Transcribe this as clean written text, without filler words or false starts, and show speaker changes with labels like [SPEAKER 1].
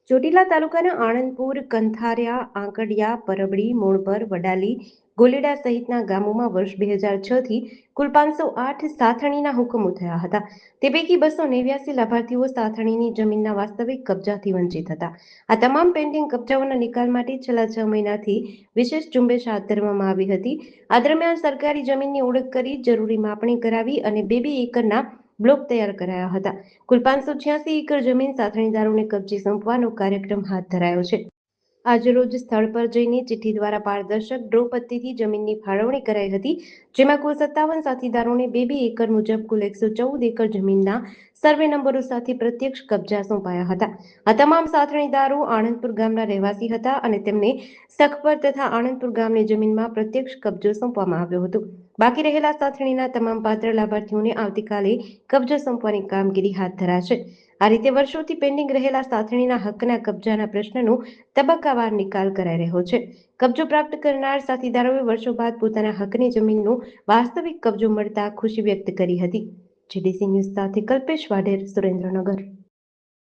[SPEAKER 1] ચોટીલા તાલુકાના આણંદપુર, કંથારિયા, આંકડિયા, પરબડી, મોણપર, વડાલી, ગોલીડા સહિતના ગામોમાં વર્ષ 2006થી કુલ 508 સાથણીના હુકમો થયા હતા. તે પૈકી 289 લાભાર્થીઓ સાથણીની જમીનના વાસ્તવિક કબજાથી વંચિત હતા. આ તમામ પેન્ડિંગ કબજાઓના નિકાલ માટે છેલ્લા 6 મહિનાથી વિશેષ ઝુંબેશ હાથ ધરવામાં આવી હતી. આ દરમિયાન સરકારી જમીનની ઓળખ કરી, જરૂરી માપણી કરાવી અને 2-2 એકરના બ્લોક તૈયાર કરાયા હતા. કુલ 586 એકર જમીન સાથણીદારોને કબજે સોંપવાનો કાર્યક્રમ હાથ ધરાયો છે. આજરોજ સ્થળ પર જઈને ચિઠ્ઠી દ્વારા પારદર્શક ડ્રો પદ્ધતિથી જમીનની ફાળવણી કરાઈ હતી, જેમાં કુલ 57 સાથીદારોને 2-2 એકર મુજબ કુલ 114 એકર જમીનના સર્વે નંબરો સાથે પ્રત્યક્ષ કબજા સોંપાયા હતા. આ તમામ સાથણીદારો આણંદપુર ગામના રહેવાસી હતા અને તેમને સખપર તથા આણંદપુર ગામની જમીનમાં પ્રત્યક્ષ કબજો સોંપવામાં આવ્યો હતો. બાકી રહેલા સાથણીના તમામ પાત્ર લાભાર્થીઓને આવતીકાલે કબજો સોંપવાની કામગીરી હાથ ધરાશે. આ રીતે વર્ષોથી પેન્ડિંગ રહેલા સાથણીના હકના કબજાના પ્રશ્નનો તબક્કાવાર નિકાલ કરાઈ રહ્યો છે. કબજો પ્રાપ્ત કરનાર સાથીદારોએ વર્ષો બાદ પોતાના હકની જમીનનો વાસ્તવિક કબજો મળતા ખુશી વ્યક્ત કરી હતી. જીડીસી ન્યૂઝ સાથે કલ્પેશ વાઢેર, સુરેન્દ્રનગર.